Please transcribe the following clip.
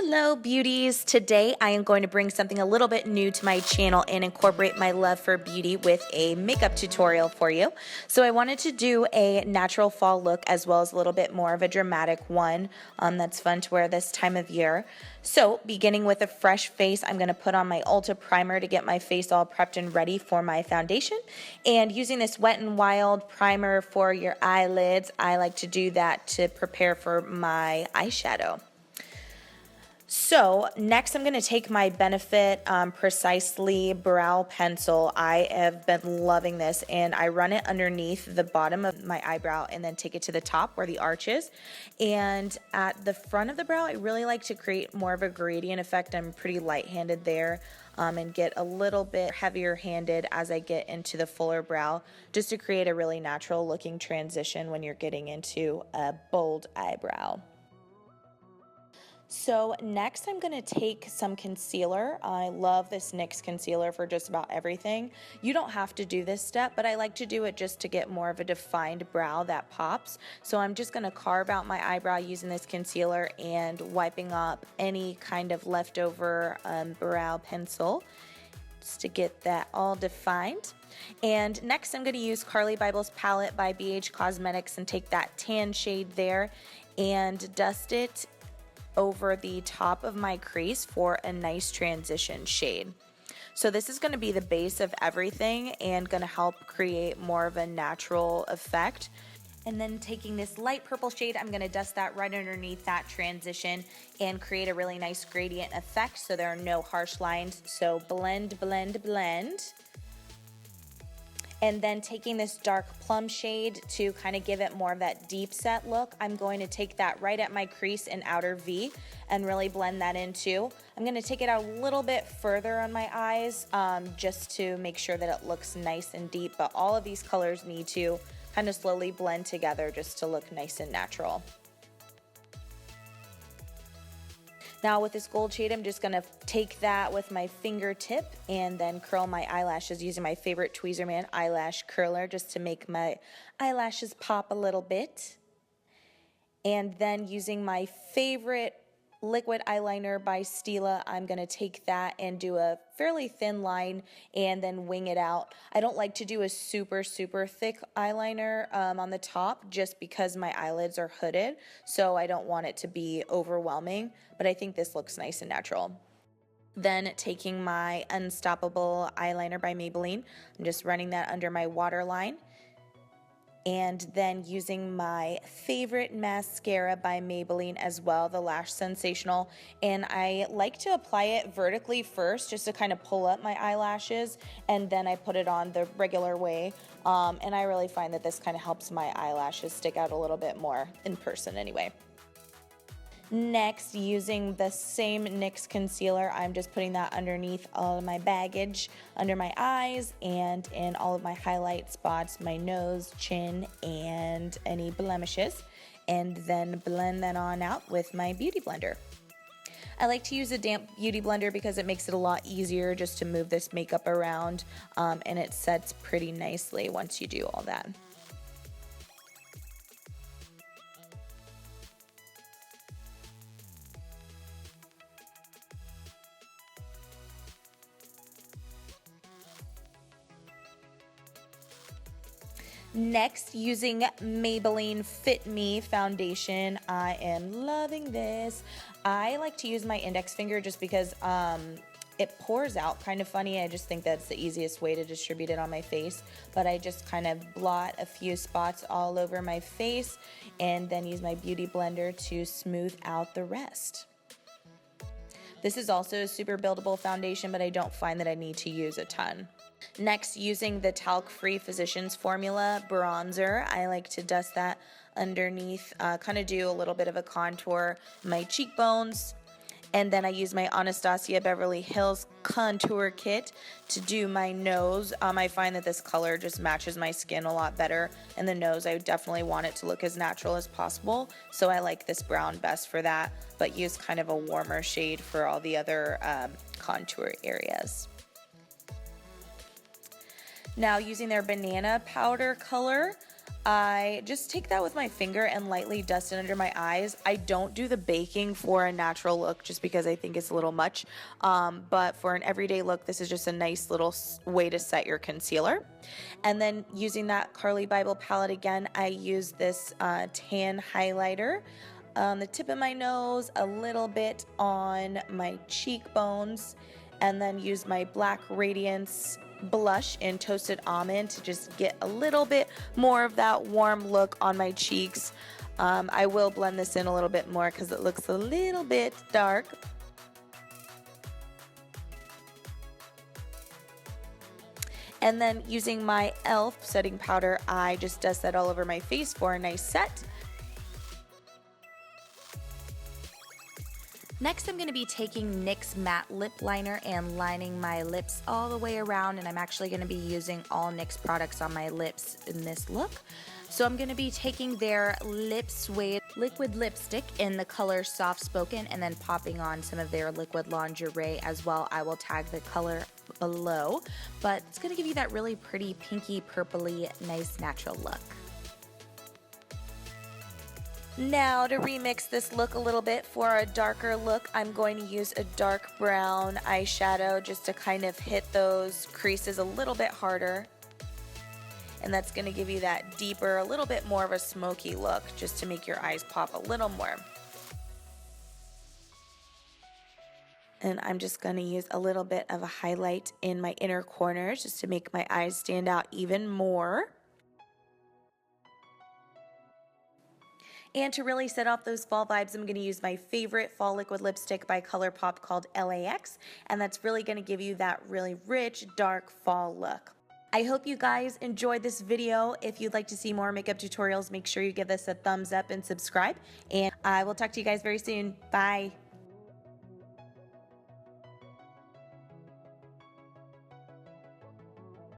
Hello beauties! Today I am going to bring something a little bit new to my channel and incorporate my love for beauty with a makeup tutorial for you. So I wanted to do a natural fall look as well as a little bit more of a dramatic one that's fun to wear this time of year. So beginning with a fresh face, I'm going to put on my Ulta primer to get my face all prepped and ready for my foundation. And using this Wet n Wild primer for your eyelids, I like to do that to prepare for my eyeshadow. So next I'm going to take my Benefit Precisely Brow Pencil. I have been loving this, and I run it underneath the bottom of my eyebrow and then take it to the top where the arch is. And at the front of the brow, I really like to create more of a gradient effect. I'm pretty light-handed there and get a little bit heavier handed as I get into the fuller brow, just to create a really natural looking transition when you're getting into a bold eyebrow. So next I'm going to take some concealer. I love this NYX concealer for just about everything. You don't have to do this step, but I like to do it just to get more of a defined brow that pops. So I'm just going to carve out my eyebrow using this concealer and wiping up any kind of leftover brow pencil just to get that all defined. And next I'm going to use Carli Bybel's palette by bhCosmetics and take that tan shade there and dust it over the top of my crease for a nice transition shade. So this is going to be the base of everything and going to help create more of a natural effect. And then taking this light purple shade, I'm going to dust that right underneath that transition and create a really nice gradient effect so there are no harsh lines. So blend, blend, blend. And then taking this dark plum shade to kind of give it more of that deep set look, I'm going to take that right at my crease and outer V and really blend that in too. I'm going to take it out a little bit further on my eyes just to make sure that it looks nice and deep, but all of these colors need to kind of slowly blend together just to look nice and natural. Now with this gold shade, I'm just going to take that with my fingertip and then curl my eyelashes using my favorite Tweezerman eyelash curler just to make my eyelashes pop a little bit. And then using my favorite liquid eyeliner by Stila, I'm going to take that and do a fairly thin line and then wing it out. I don't like to do a super thick eyeliner on the top just because my eyelids are hooded, so I don't want it to be overwhelming, but I think this looks nice and natural. Then taking my Unstoppable eyeliner by Maybelline, I'm just running that under my waterline. And then using my favorite mascara by Maybelline as well, the Lash Sensational. And I like to apply it vertically first just to kind of pull up my eyelashes, and then I put it on the regular way. And I really find that this kind of helps my eyelashes stick out a little bit more in person anyway. Next, using the same NYX concealer, I'm just putting that underneath all of my baggage, under my eyes, and in all of my highlight spots, my nose, chin, and any blemishes, and then blend that on out with my beauty blender. I like to use a damp beauty blender because it makes it a lot easier just to move this makeup around, and it sets pretty nicely once you do all that. Next, using Maybelline Fit Me Foundation, I am loving this. I like to use my index finger just because it pours out kind of funny. I just think that's the easiest way to distribute it on my face, but I just kind of blot a few spots all over my face and then use my beauty blender to smooth out the rest. This is also a super buildable foundation, but I don't find that I need to use a ton. Next, using the talc-free Physicians Formula bronzer, I like to dust that underneath, kind of do a little bit of a contour, my cheekbones, and then I use my Anastasia Beverly Hills contour kit to do my nose. I find that this color just matches my skin a lot better, and the nose, I definitely want it to look as natural as possible, so I like this brown best for that, but use kind of a warmer shade for all the other contour areas. Now using their banana powder color, I just take that with my finger and lightly dust it under my eyes. I don't do the baking for a natural look just because I think it's a little much. But for an everyday look, this is just a nice little way to set your concealer. And then using that Carli Bybel palette again, I use this tan highlighter on the tip of my nose, a little bit on my cheekbones, and then use my black Radiance blush in Toasted Almond to just get a little bit more of that warm look on my cheeks. I will blend this in a little bit more because it looks a little bit dark. And then using my e.l.f. setting powder, I just dust that all over my face for a nice set. Next, I'm going to be taking NYX Matte Lip Liner and lining my lips all the way around, and I'm actually going to be using all NYX products on my lips in this look. So I'm going to be taking their Lip Suede liquid lipstick in the color Soft Spoken and then popping on some of their liquid lingerie as well. I will tag the color below, but it's going to give you that really pretty pinky purpley nice natural look. Now to remix this look a little bit for a darker look, I'm going to use a dark brown eyeshadow just to kind of hit those creases a little bit harder. And that's going to give you that deeper, a little bit more of a smoky look just to make your eyes pop a little more. And I'm just going to use a little bit of a highlight in my inner corners just to make my eyes stand out even more. And to really set off those fall vibes, I'm going to use my favorite fall liquid lipstick by Colourpop called LAX, and that's really going to give you that really rich, dark fall look. I hope you guys enjoyed this video. If you'd like to see more makeup tutorials, make sure you give this a thumbs up and subscribe, and I will talk to you guys very soon. Bye!